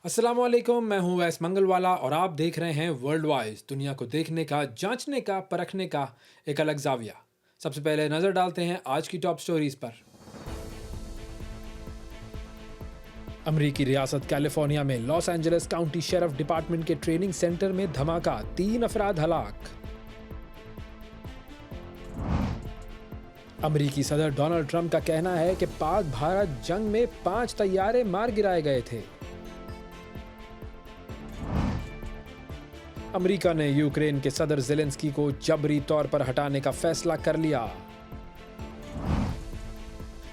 अस्सलाम वालेकुम, मैं हूं वैस मंगलवाला और आप देख रहे हैं वर्ल्ड वाइज, दुनिया को देखने का, जांचने का, परखने का एक अलग जाविया। सबसे पहले नजर डालते हैं आज की टॉप स्टोरीज पर। अमरीकी रियासत कैलिफोर्निया में Los Angeles county sheriff department के ट्रेनिंग सेंटर में धमाका, 3 अफराद हलाक। अमरीकी सदर डोनाल्ड ट्रंप का कहना है कि पाक भारत जंग में 5 तैयारे मार गिराए गए थे। अमेरिका ने यूक्रेन के सदर ज़ेलेंस्की को जबरी तौर पर हटाने का फैसला कर लिया।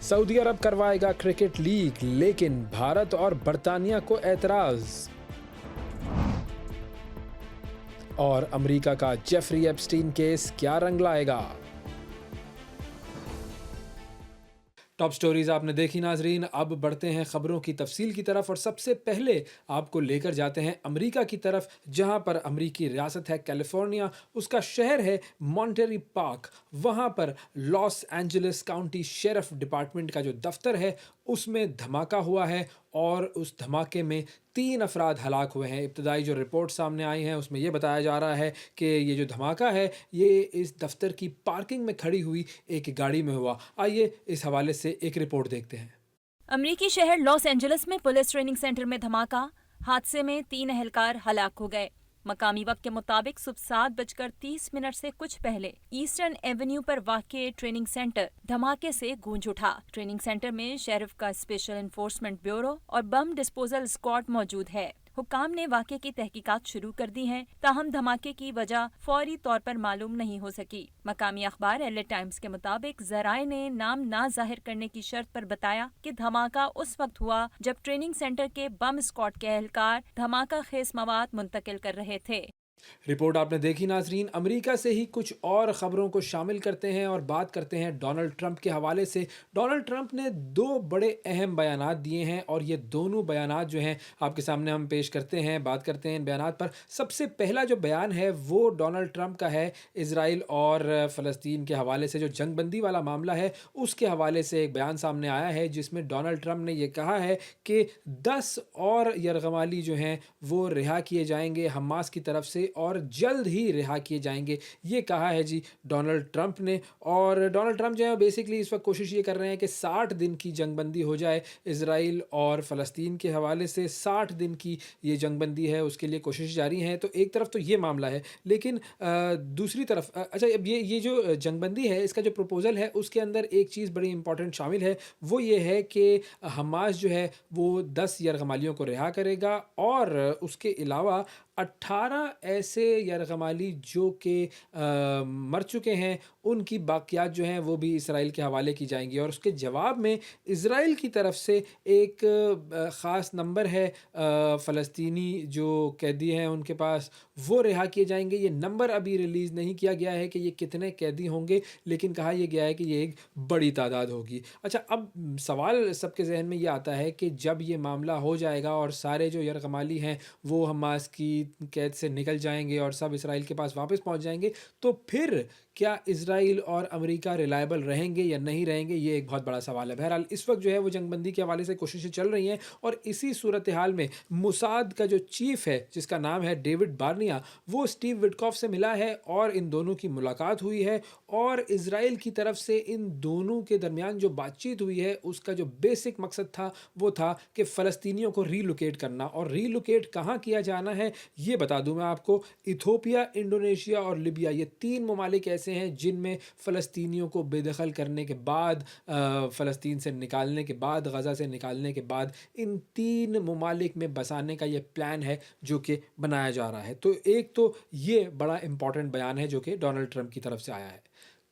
सऊदी अरब करवाएगा क्रिकेट लीग, लेकिन भारत और बर्तानिया को एतराज। और अमेरिका का जेफरी एप्स्टीन केस क्या रंग लाएगा? टॉप स्टोरीज आपने देखी नाजरीन। अब बढ़ते हैं खबरों की तफसील की तरफ और सबसे पहले आपको लेकर जाते हैं अमेरिका की तरफ, जहां पर अमेरिकी रियासत है कैलिफोर्निया, उसका शहर है मॉन्टेरी पार्क। वहां पर Los Angeles county sheriff department का जो दफ्तर है उसमें धमाका हुआ है और उस धमाके में 3 अफराद हलाक हुए हैं। इब्तदाई जो रिपोर्ट सामने आई हैं उसमें ये बताया जा रहा है कि ये जो धमाका है ये इस दफ्तर की पार्किंग में खड़ी हुई एक गाड़ी में हुआ। आइए इस हवाले से एक रिपोर्ट देखते हैं। अमरीकी शहर लॉस एंजलिस में पुलिस ट्रेनिंग सेंटर में धमाका। हादसे में 3 एहलकार हलाक हो गए। मकामी वक्त के मुताबिक सुबह 7:30 से कुछ पहले ईस्टर्न एवेन्यू पर वाक़ ट्रेनिंग सेंटर धमाके से गूंज उठा। ट्रेनिंग सेंटर में शेरिफ का स्पेशल एनफोर्समेंट ब्यूरो और बम डिस्पोजल स्क्वाड मौजूद है। हुकाम ने वाक़े की तहकीकात शुरू कर दी हैं, ताहम धमाके की वजह फौरी तौर पर मालूम नहीं हो सकी। मकामी अखबार एलए टाइम्स के मुताबिक जराए ने नाम ना जाहिर करने की शर्त पर बताया कि धमाका उस वक्त हुआ जब ट्रेनिंग सेंटर के बम स्क्वाड के एहलकार धमाका खेज मवाद मुंतकिल कर रहे थे। रिपोर्ट आपने देखी नाजरीन। अमेरिका से ही कुछ और ख़बरों को शामिल करते हैं और बात करते हैं डोनाल्ड ट्रंप के हवाले से। डोनाल्ड ट्रंप ने 2 बड़े अहम बयानात दिए हैं और ये दोनों बयानात जो हैं आपके सामने हम पेश करते हैं, बात करते हैं इन बयानात पर। सबसे पहला जो बयान है वो डोनाल्ड ट्रंप का है इज़राइल और फ़लस्तीन के हवाले से। जो जंगबंदी वाला मामला है उसके हवाले से एक बयान सामने आया है जिसमें डोनाल्ड ट्रंप ने ये कहा है कि 10 और यरगमाली जो हैं वो रिहा किए जाएंगे हमास की तरफ से और जल्द ही रिहा किए जाएंगे। ये कहा है जी डोनाल्ड ट्रंप ने। और डोनाल्ड ट्रंप जो है बेसिकली इस वक्त कोशिश ये कर रहे हैं कि 60 दिन की जंगबंदी हो जाए इज़राइल और फ़लस्तीन के हवाले से। 60 दिन की ये जंगबंदी है, उसके लिए कोशिश जारी है। तो एक तरफ तो ये मामला है, लेकिन दूसरी तरफ अच्छा, अब ये जो जंगबंदी है इसका जो प्रपोज़ल है उसके अंदर एक चीज़ बड़ी इंपॉर्टेंट शामिल है। वो ये है कि हमास जो है वो 10 यरगमालियों को रिहा करेगा और उसके अलावा 18 ऐसे यरगमाली जो कि मर चुके हैं उनकी बाकियात जो हैं वो भी इसराइल के हवाले की जाएंगी। और उसके जवाब में इसराइल की तरफ से एक ख़ास नंबर है फ़लस्तीनी जो कैदी हैं उनके पास, वो रिहा किए जाएंगे। ये नंबर अभी रिलीज़ नहीं किया गया है कि ये कितने कैदी होंगे, लेकिन कहा यह गया है कि ये एक बड़ी तादाद होगी। अच्छा, अब सवाल सबके जहन में ये आता है कि जब ये मामला हो जाएगा और सारे जो यरगमाली हैं वो हमास की कैद से निकल जाएंगे और सब इसराइल के पास वापस पहुंच जाएंगे, तो फिर क्या इसराइल और अमेरिका रिलायबल रहेंगे या नहीं रहेंगे, ये एक बहुत बड़ा सवाल है। बहरहाल इस वक्त जो है वो जंगबंदी के हवाले से कोशिशें चल रही हैं और इसी सूरत हाल में मोसाद का जो चीफ है जिसका नाम है डेविड बार्निया, वो स्टीव विटकॉफ से मिला है और इन दोनों की मुलाकात हुई है। और इसराइल की तरफ से इन दोनों के दरमियान जो बातचीत हुई है उसका जो बेसिक मकसद था वो था कि फ़लस्तीनियों को रीलोकेट करना। और रीलोकेट कहाँ किया जाना है ये बता दूं मैं आपको। इथोपिया, इंडोनेशिया और लिबिया, ये 3 ममालिक ऐसे हैं जिनमें फ़लस्तीनियों को बेदखल करने के बाद, फ़लस्तीन से निकालने के बाद, गज़ा से निकालने के बाद इन 3 ममालिक में बसाने का ये प्लान है जो कि बनाया जा रहा है। तो एक तो ये बड़ा इंपॉर्टेंट बयान है जो कि डोनाल्ड ट्रंप की तरफ से आया है।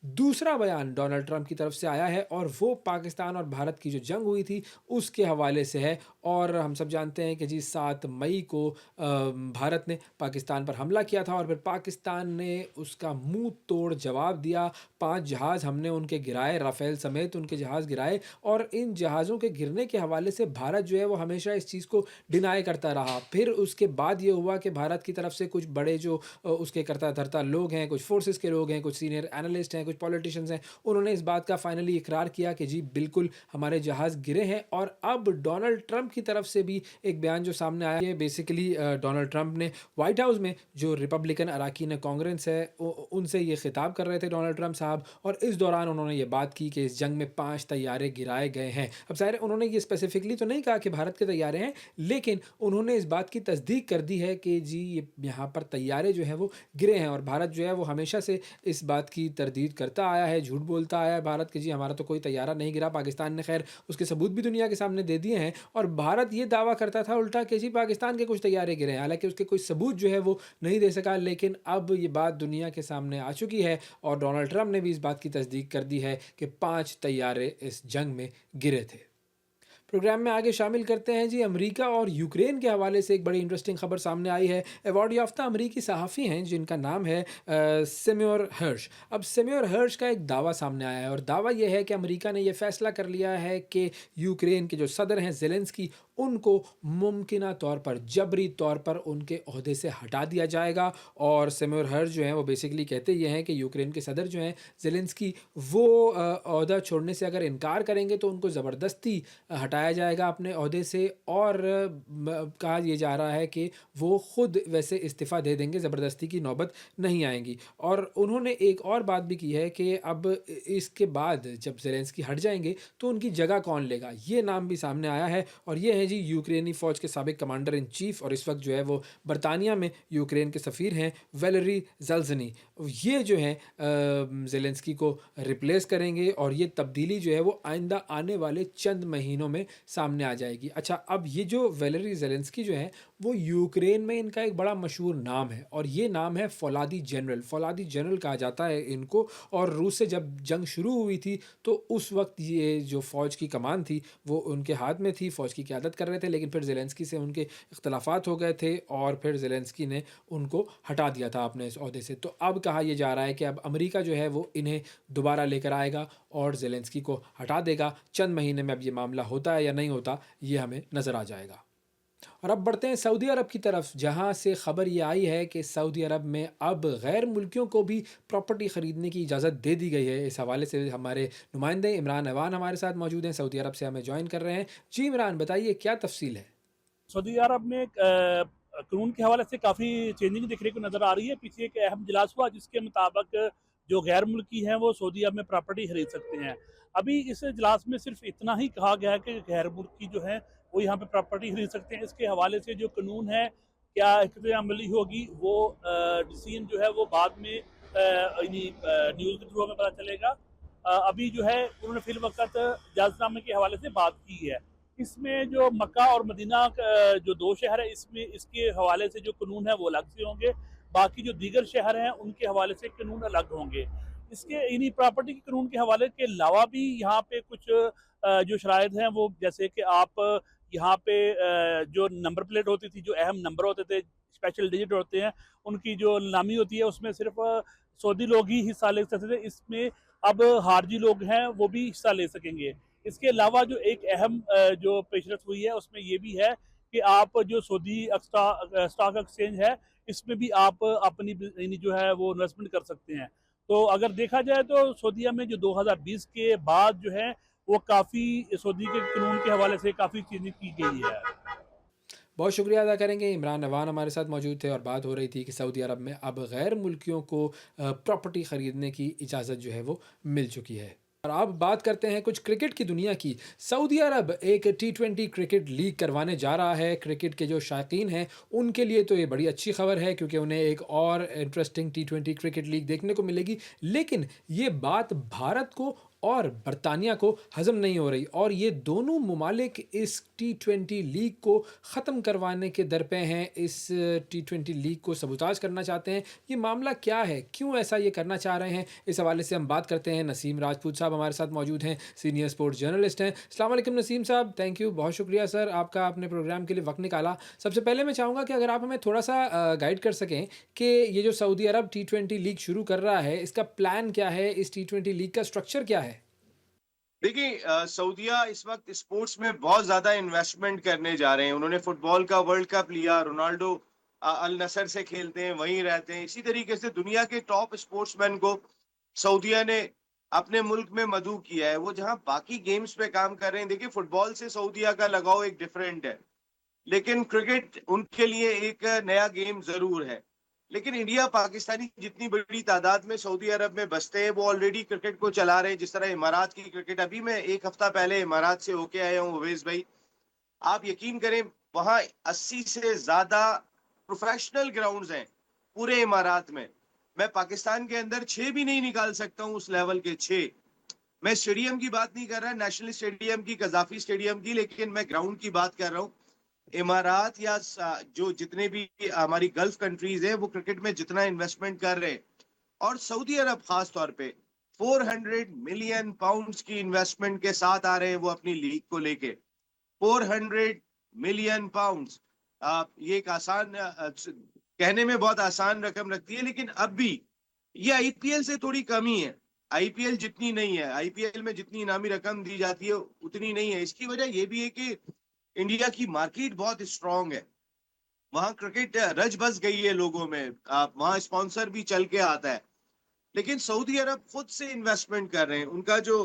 दूसरा बयान डोनाल्ड ट्रंप की तरफ से आया है और वो पाकिस्तान और भारत की जो जंग हुई थी उसके हवाले से है। और हम सब जानते हैं कि जी 7 मई को भारत ने पाकिस्तान पर हमला किया था और फिर पाकिस्तान ने उसका मुंह तोड़ जवाब दिया। 5 जहाज़ हमने उनके गिराए, राफेल समेत उनके जहाज़ गिराए। और इन जहाज़ों के गिरने के हवाले से भारत जो है वो हमेशा इस चीज़ को डिनाई करता रहा। फिर उसके बाद ये हुआ कि भारत की तरफ से कुछ बड़े जो उसके करता धरता लोग हैं, कुछ फोर्सेस के लोग हैं, कुछ सीनियर एनालिस्ट हैं, कुछ पॉलिटिशियंस हैं, उन्होंने इस बात का फाइनली इकरार किया कि जी बिल्कुल हमारे जहाज़ गिरे हैं। और अब डोनाल्ड ट्रंप की तरफ से भी एक बयान जो सामने आया है, बेसिकली डोनाल्ड ट्रंप ने व्हाइट हाउस में जो रिपब्लिकन अरकान कांग्रेस है उनसे ये खिताब कर रहे थे डोनाल्ड ट्रंप साहब, और इस दौरान उन्होंने ये बात की कि इस जंग में 5 तैयारे गिराए गए हैं। अब ज़ाहिर है उन्होंने ये स्पेसिफिकली तो नहीं कहा कि भारत के तैयारे हैं, लेकिन उन्होंने इस बात की तस्दीक कर दी है कि जी ये यहाँ पर तैयारे जो हैं वो गिरे हैं। और भारत जो है वो हमेशा से इस बात की तरदीद करता आया है, झूठ बोलता आया है भारत कि जी हमारा तो कोई तैयारा नहीं गिरा। पाकिस्तान ने खैर उसके सबूत भी दुनिया के सामने दे दिए हैं, और भारत ये दावा करता था उल्टा कि जी पाकिस्तान के कुछ तैयारे गिरे हैं, हालांकि उसके कोई सबूत जो है वो नहीं दे सका। लेकिन अब ये बात दुनिया के सामने आ चुकी है, और डोनाल्ड ट्रंप ने भी इस बात की तस्दीक कर दी है कि 5 तैयारे इस जंग में गिरे थे। प्रोग्राम में आगे शामिल करते हैं जी, अमेरिका और यूक्रेन के हवाले से एक बड़ी इंटरेस्टिंग खबर सामने आई है। अवार्ड याफ्ता अमेरिकी सहाफ़ी हैं जिनका नाम है सेम्योर हर्श। अब सेम्योर हर्श का एक दावा सामने आया है, और दावा यह है कि अमेरिका ने यह फैसला कर लिया है कि यूक्रेन के जो सदर हैं ज़ेलेंस्की, उनको मुमकिना तौर पर जबरी तौर पर उनके ओहदे से हटा दिया जाएगा। और सेम्योर हर्श जो हैं वो बेसिकली कहते ये हैं कि यूक्रेन के सदर जो हैं ज़ेलेंस्की, वो ओहदा छोड़ने से अगर इनकार करेंगे तो उनको ज़बरदस्ती हटाया जाएगा अपने ओहदे से। और कहा यह जा रहा है कि वो खुद वैसे इस्तीफ़ा दे देंगे, ज़बरदस्ती की नौबत नहीं आएगी। और उन्होंने एक और बात भी की है कि अब इसके बाद जब ज़ेलेंस्की हट जाएंगे तो उनकी जगह कौन लेगा, ये नाम भी सामने आया है। और ये है जी यूक्रेनी फ़ौज के साबिक कमांडर इन चीफ़, और इस वक्त जो है वो बरतानिया में यूक्रेन के सफ़ीर हैं, वैलेरी ज़ेलेज़नी। ये जो हैं ज़ेलेंस्की को रिप्लेस करेंगे, और ये तब्दीली जो है वो आइंदा आने वाले चंद महीनों में सामने आ जाएगी। अच्छा, अब ये जो वैलेरी ज़ेलेंस्की जो हैं वो यूक्रेन में इनका एक बड़ा मशहूर नाम है, और ये नाम है फ़ौलादी जनरल। फ़ौलादी जनरल कहा जाता है इनको। और रूस से जब जंग शुरू हुई थी तो उस वक्त ये जो फ़ौज की कमान थी वो उनके हाथ में थी, फ़ौज की क़यादत कर रहे थे। लेकिन फिर ज़ेलेंस्की से उनके इख्तलाफ़ात हो गए थे, और फिर ज़ेलेंस्की ने उनको हटा दिया था अपने इस ओहदे से। तो अब कहा यह जा रहा है कि अब अमेरिका जो है वो इन्हें दोबारा लेकर आएगा और ज़ेलेंस्की को हटा देगा। चंद महीने में अब ये मामला होता है या नहीं होता, ये हमें नज़र आ जाएगा। और अब बढ़ते हैं सऊदी अरब की तरफ, जहां से खबर ये आई है कि सऊदी अरब में अब गैर मुल्कियों को भी प्रॉपर्टी ख़रीदने की इजाज़त दे दी गई है। इस हवाले से हमारे नुमाइंदे इमरान अवान हमारे साथ मौजूद हैं, सऊदी अरब से हमें ज्वाइन कर रहे हैं। जी इमरान, बताइए क्या तफसील है। सऊदी अरब में कानून के हवाले से काफ़ी चेंजिंग देखने को नज़र आ रही है। पीछे एक अहम इजलास हुआ जिसके मुताबिक जो गैर मुल्की हैं वो सऊदी अरब में प्रॉपर्टी खरीद सकते हैं। अभी इस इजलास में सिर्फ इतना ही कहा गया है कि गैर मुल्की जो हैं वो यहाँ पे प्रॉपर्टी खरीद सकते हैं। इसके हवाले से जो कानून है, क्या हिकमत अमली होगी, वो डिसीजन जो है वो बाद में न्यूज़ के थ्रू हमें पता चलेगा। अभी जो है उन्होंने फिल वक्त इजाज़तनामे के हवाले से बात की है। इसमें जो मक्का और मदीना का जो 2 शहर है, इसमें इसके हवाले से जो कानून है वो अलग से होंगे। बाकी जो दीगर शहर हैं उनके हवाले से कानून अलग होंगे। इसके इन्हीं प्रॉपर्टी के कानून के हवाले के अलावा भी यहाँ पे कुछ जो शराइत हैं वो, जैसे कि आप यहाँ पे जो नंबर प्लेट होती थी, जो अहम नंबर होते थे, स्पेशल डिजिट होते हैं, उनकी जो नीलामी होती है उसमें सिर्फ सऊदी लोग ही हिस्सा ले सकते थे। इसमें अब खारजी लोग हैं वो भी हिस्सा ले सकेंगे। इसके अलावा जो एक अहम जो पेशरफ हुई है उसमें ये भी है कि आप जो सऊदी स्टॉक एक्सचेंज है इसमें भी आप अपनी जो है वो इन्वेस्टमेंट कर सकते हैं। तो अगर देखा जाए तो सऊदीया में जो 2020 के बाद जो है वो काफ़ी सऊदी के कानून के हवाले से काफ़ी चीज़ें की गई है। बहुत शुक्रिया अदा करेंगे। इमरान अवान हमारे साथ मौजूद थे, और बात हो रही थी कि सऊदी अरब में अब गैर मुल्कियों को प्रॉपर्टी ख़रीदने की इजाज़त जो है वो मिल चुकी है। और अब बात करते हैं कुछ क्रिकेट की दुनिया की। सऊदी अरब एक T20 क्रिकेट लीग करवाने जा रहा है। क्रिकेट के जो शायकीन हैं उनके लिए तो ये बड़ी अच्छी खबर है, क्योंकि उन्हें एक और इंटरेस्टिंग T20 क्रिकेट लीग देखने को मिलेगी। लेकिन ये बात भारत को और बरतानिया को हज़म नहीं हो रही, और ये दोनों ममालिक इस T20 लीग को ख़त्म करवाने के दर पे हैं। इस T20 लीग को सबूताज करना चाहते हैं। ये मामला क्या है, क्यों ऐसा ये करना चाह रहे हैं, इस हवाले से हम बात करते हैं। नसीम राजपूत साहब हमारे साथ मौजूद हैं, सीनियर स्पोर्ट्स जर्नलिस्ट हैं। अस्सलाम वालेकुम नसीम साहब, थैंक यू, बहुत शुक्रिया सर आपका, आपने प्रोग्राम के लिए वक्त निकाला। सबसे पहले मैं चाहूँगा कि अगर आप हमें थोड़ा सा गाइड कर सकें कि ये जो सऊदी अरब T20 लीग शुरू कर रहा है, इसका प्लान क्या है, इस T20 लीग का स्ट्रक्चर क्या है। देखिए, सऊदीया इस वक्त स्पोर्ट्स में बहुत ज्यादा इन्वेस्टमेंट करने जा रहे हैं। उन्होंने फुटबॉल का वर्ल्ड कप लिया, रोनाल्डो अल नसर से खेलते हैं, वहीं रहते हैं। इसी तरीके से दुनिया के टॉप स्पोर्ट्समैन को सऊदीया ने अपने मुल्क में मधु किया है, वो जहां बाकी गेम्स पे काम कर रहे हैं। देखिए फुटबॉल से सऊदीया का लगाव एक डिफरेंट है, लेकिन क्रिकेट उनके लिए एक नया गेम जरूर है। लेकिन इंडिया पाकिस्तानी जितनी बड़ी तादाद में सऊदी अरब में बसते हैं, वो ऑलरेडी क्रिकेट को चला रहे हैं। जिस तरह इमारात की क्रिकेट, अभी मैं एक हफ्ता पहले इमारात से होके आया हूँ उवैस भाई, आप यकीन करें वहां 80 से ज्यादा प्रोफेशनल ग्राउंड्स हैं पूरे इमारात में। मैं पाकिस्तान के अंदर 6 भी नहीं निकाल सकता हूँ उस लेवल के 6। मैं स्टेडियम की बात नहीं कर रहा, नेशनल स्टेडियम की, कजाफी स्टेडियम की, लेकिन मैं ग्राउंड की बात कर रहा हूँ। इमारात या जो जितने भी हमारी गल्फ कंट्रीज है, वो क्रिकेट में जितना इन्वेस्टमेंट कर रहे हैं, और सऊदी अरब खास तौर पे 400 मिलियन पाउंड्स की इन्वेस्टमेंट के साथ आ रहे हैं वो अपनी लीग को लेके। 400 मिलियन पाउंड्स, ये एक आसान कहने में बहुत आसान रकम लगती है, लेकिन अब भी ये आईपीएल से थोड़ी कम ही है। आईपीएल जितनी नहीं है, आईपीएल में जितनी इनामी रकम दी जाती है उतनी नहीं है। इसकी वजह ये भी है कि इंडिया की मार्केट बहुत स्ट्रांग है, वहां क्रिकेट रच बस गई है लोगों में, वहां स्पॉन्सर भी चल के आता है। लेकिन सऊदी अरब खुद से इन्वेस्टमेंट कर रहे हैं। उनका जो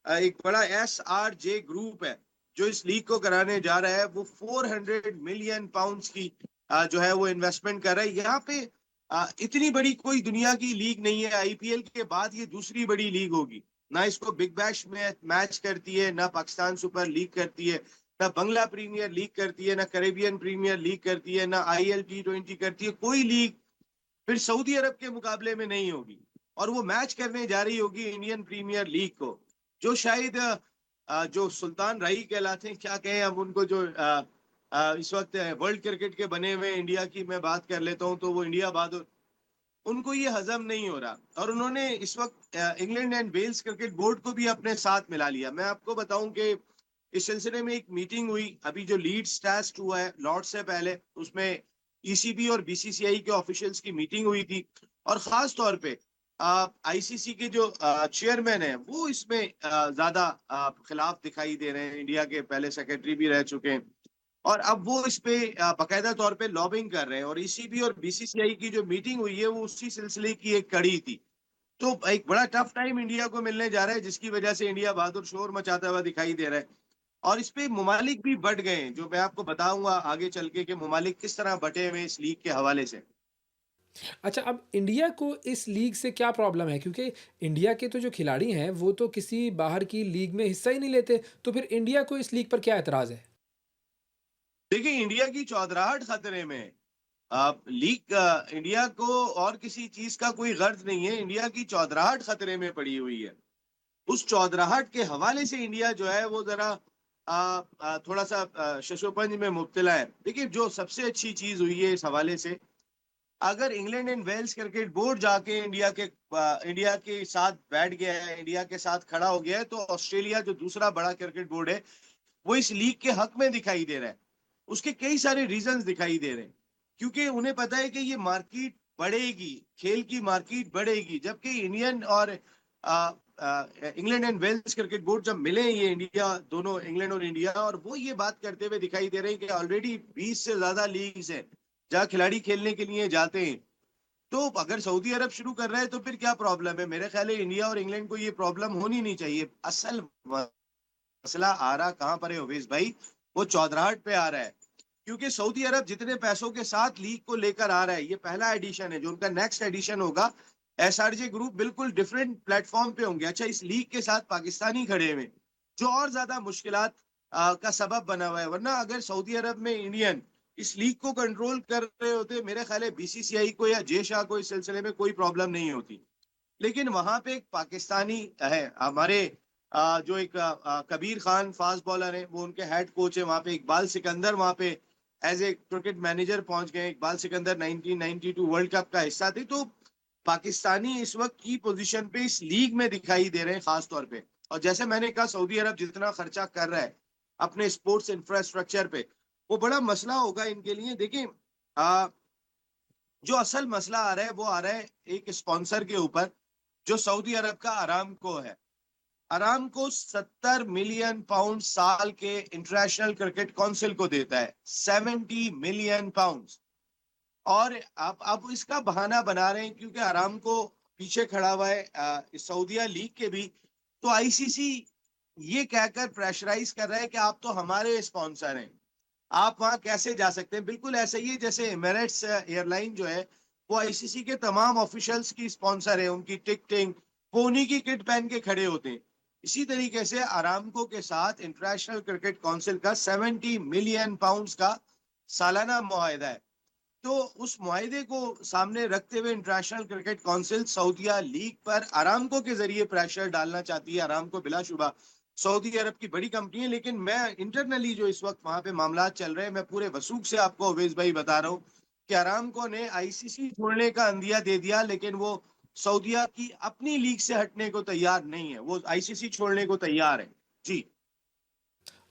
एक बड़ा SRJ ग्रुप है जो इस लीग को कराने जा रहा है, वो 400 मिलियन पाउंड्स की जो है वो इन्वेस्टमेंट कर रहा है। यहाँ पे इतनी बड़ी कोई दुनिया की लीग नहीं है, आईपीएल के बाद ये दूसरी बड़ी लीग होगी। ना इसको बिग बैश में मैच करती है, ना पाकिस्तान सुपर लीग करती है, ना बंगला प्रीमियर लीग करती है, ना कैरेबियन प्रीमियर लीग करती है, ना ILT20 करती है। कोई लीग फिर सऊदी अरब के मुकाबले में नहीं होगी, और वो मैच करने जा रही होगी इंडियन प्रीमियर लीग को, जो शायद जो सुल्तान रही कहलाते हैं, क्या कहें अब उनको, जो इस वक्त वर्ल्ड क्रिकेट के बने हुए इंडिया की मैं बात कर लेता हूं, तो वो इंडिया बहादुर, उनको ये हजम नहीं हो रहा, और उन्होंने इस वक्त England and Wales cricket board को भी अपने साथ मिला लिया। मैं आपको बताऊं कि इस सिलसिले में एक मीटिंग हुई अभी, जो लीड्स टेस्ट हुआ है लॉर्ड्स से पहले, उसमें ECB और BCCI के ऑफिशियल्स की मीटिंग हुई थी। और खास तौर पे ICC के जो चेयरमैन है, वो इसमें ज्यादा खिलाफ दिखाई दे रहे हैं। इंडिया के पहले सेक्रेटरी भी रह चुके हैं, और अब वो इस पे बाकायदा तौर पे लॉबिंग कर रहे हैं। और ECB और BCCI की जो मीटिंग हुई है, वो उसी सिलसिले की एक कड़ी थी। तो एक बड़ा टफ टाइम इंडिया को मिलने जा रहा है, जिसकी वजह से इंडिया बहादुर शोर मचाता हुआ दिखाई दे रहा है। और इस पे ममालिक भी बढ़ गए हैं, जो मैं आपको बताऊंगा आगे चल के कि ममालिक किस तरह बटे हुए इस लीग के हवाले से। अच्छा, अब इंडिया को इस लीग से क्या प्रॉब्लम है? क्योंकि इंडिया के तो जो खिलाड़ी हैं, वो तो किसी बाहर की लीग में हिस्सा ही नहीं लेते, तो फिर इंडिया को इस लीग पर क्या एतराज़ है? देखिए इंडिया की चौधराहट खतरे में है। लीग इंडिया को और किसी चीज का कोई गर्ज नहीं है, इंडिया की चौधराहट खतरे में पड़ी हुई है। उस चौधराहट के हवाले से इंडिया जो है वो जरा थोड़ा सा शशोपंज में मुब्तला है। देखिए जो सबसे अच्छी चीज हुई है इस हवाले से, अगर England and Wales cricket board जाके इंडिया के साथ बैठ गया है, इंडिया के साथ खड़ा हो गया है, तो ऑस्ट्रेलिया जो दूसरा बड़ा क्रिकेट बोर्ड है, वो इस लीग के हक में दिखाई दे रहा है। उसके कई सारे रीजंस दिखाई दे रहे हैं, क्योंकि उन्हें पता है कि ये मार्केट बढ़ेगी, खेल की मार्केट बढ़ेगी। जबकि इंडियन और England and Wales cricket board जब मिले, ये इंडिया, दोनों इंग्लैंड और इंडिया, और वो ये बात करते हुए दिखाई दे रहे हैं कि ऑलरेडी 20 से ज्यादा लीग्स हैं जहाँ खिलाड़ी खेलने के लिए जाते हैं। तो अगर सऊदी अरब शुरू कर रहा है तो फिर क्या प्रॉब्लम है? मेरे ख्याल है इंडिया और इंग्लैंड को ये प्रॉब्लम होनी नहीं चाहिए। असल मसला आ रहा कहां पर है ओवैस भाई? वो चौधराहट पे आ रहा है, क्योंकि सऊदी अरब जितने पैसों के साथ लीग को लेकर आ रहा है, ये पहला एडिशन है। जो उनका नेक्स्ट एडिशन होगा, SRJ ग्रुप बिल्कुल डिफरेंट प्लेटफॉर्म पे होंगे। अच्छा, इस लीग के साथ पाकिस्तानी खड़े हुए, जो और ज्यादा मुश्किलात का सबब बना हुआ है। वरना अगर सऊदी अरब में इंडियन इस लीग को कंट्रोल कर रहे होते, मेरे ख्याल है BCCI को या जेशाह को इस सिलसिले में कोई प्रॉब्लम नहीं होती। लेकिन वहां पे एक पाकिस्तानी है हमारे, जो एक कबीर खान फास्ट बॉलर है, वो उनके हेड कोच है वहां पे। इकबाल सिकंदर वहां पे एज ए क्रिकेट मैनेजर पहुंच गए। इकबाल सिकंदर 1992 वर्ल्ड कप का हिस्सा थे। तो पाकिस्तानी इस वक्त की पोजीशन पे इस लीग में दिखाई दे रहे हैं खास तौर पे। और जैसे मैंने कहा, सऊदी अरब जितना खर्चा कर रहा है अपने स्पोर्ट्स इंफ्रास्ट्रक्चर पे, वो बड़ा मसला होगा इनके लिए। देखिए जो असल मसला आ रहा है, वो आ रहा है एक स्पॉन्सर के ऊपर, जो सऊदी अरब का अरामको है। अरामको 70 मिलियन पाउंड साल के इंटरनेशनल क्रिकेट काउंसिल को देता है, 70 मिलियन पाउंड। और अब इसका बहाना बना रहे हैं क्योंकि अरामको पीछे खड़ा हुआ है इस सऊदिया लीग के भी। तो आईसीसी ये कहकर प्रेशराइज कर रहा है कि आप तो हमारे स्पॉन्सर हैं, आप वहां कैसे जा सकते हैं। बिल्कुल ऐसा ही है जैसे एमिरेट्स एयरलाइन जो है वो आईसीसी के तमाम ऑफिशियल्स की स्पॉन्सर है, उनकी टिकटिंग वो उन्हीं की किट पहन के खड़े होते हैं। इसी तरीके से अरामको के साथ इंटरनेशनल क्रिकेट काउंसिल का 70 मिलियन पाउंड्स का सालाना मुआहदा है। तो उस मुआहदे को सामने रखते हुए इंटरनेशनल क्रिकेट काउंसिल सऊदिया लीग पर अरामको के जरिए प्रेशर डालना चाहती है। अरामको बिलाशुबा सऊदी अरब की बड़ी कंपनी है, लेकिन मैं इंटरनली जो इस वक्त वहां पे मामला चल रहे हैं, मैं पूरे वसूख से आपको अवेज भाई बता रहा हूँ कि अरामको ने आईसीसी छोड़ने का अंदिया दे दिया, लेकिन वो सऊदिया की अपनी लीग से हटने को तैयार नहीं है, वो आईसीसी छोड़ने को तैयार है। जी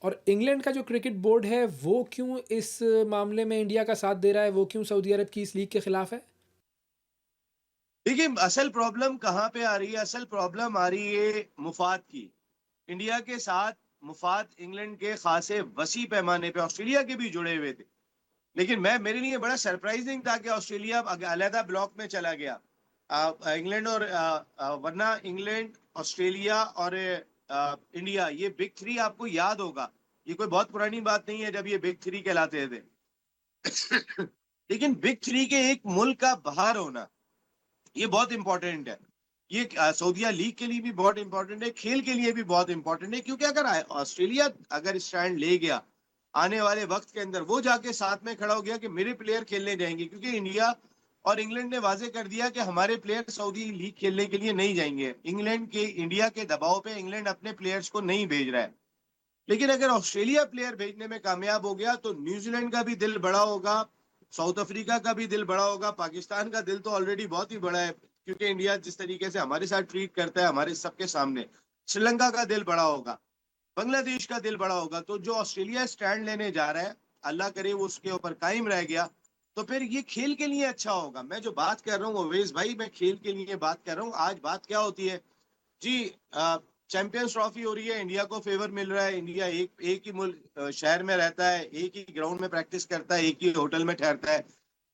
और इंग्लैंड का जो क्रिकेट बोर्ड है वो क्यों इस मामले में इंडिया का साथ दे रहा है, वो क्यों सऊदी अरब की इस लीग के खिलाफ है? देखिए, असल प्रॉब्लम कहाँ पे आ रही है? असल प्रॉब्लम आ रही है मुफाद की। इंडिया के साथ मुफाद इंग्लैंड के खासे वसी पैमाने पे ऑस्ट्रेलिया के भी जुड़े हुए थे, लेकिन मैं मेरे लिए बड़ा सरप्राइजिंग था कि ऑस्ट्रेलिया अलहदा ब्लॉक में चला गया। इंग्लैंड और वरना इंग्लैंड, ऑस्ट्रेलिया और इंडिया, ये बिग थ्री आपको याद होगा, ये कोई बहुत पुरानी बात नहीं है जब ये बिग थ्री कहलाते थे। लेकिन बिग थ्री के एक मुल्क का बाहर होना ये बहुत इंपॉर्टेंट है। ये सऊदिया लीग के लिए भी बहुत इंपॉर्टेंट है, खेल के लिए भी बहुत इंपॉर्टेंट है, क्योंकि अगर ऑस्ट्रेलिया अगर स्टैंड ले गया आने वाले वक्त के अंदर, वो जाके साथ में खड़ा हो गया कि मेरे प्लेयर खेलने जाएंगे, क्योंकि इंडिया और इंग्लैंड ने वाजे कर दिया कि हमारे प्लेयर सऊदी लीग खेलने के लिए नहीं जाएंगे। इंग्लैंड के इंडिया के दबाव पे इंग्लैंड अपने प्लेयर्स को नहीं भेज रहा है। लेकिन अगर ऑस्ट्रेलिया प्लेयर भेजने में कामयाब हो गया तो न्यूजीलैंड का भी दिल बड़ा होगा, साउथ अफ्रीका का भी दिल बड़ा होगा, पाकिस्तान का दिल तो ऑलरेडी बहुत ही बड़ा है, क्योंकि इंडिया जिस तरीके से हमारे साथ ट्रीट करता है हमारे सबके सामने। श्रीलंका का दिल बड़ा होगा, बांग्लादेश का दिल बड़ा होगा। तो जो ऑस्ट्रेलिया स्टैंड लेने जा रहा है, अल्लाह करे वो उसके ऊपर कायम रह गया, तो फिर ये खेल के लिए अच्छा होगा। मैं जो बात कर रहा हूँ अवेश भाई, मैं खेल के लिए बात कर रहा हूँ। आज बात क्या होती है जी, चैंपियंस ट्रॉफी हो रही है, इंडिया को फेवर मिल रहा है, इंडिया एक एक ही मुल्क शहर में रहता है, एक ही ग्राउंड में प्रैक्टिस करता है, एक ही होटल में ठहरता है,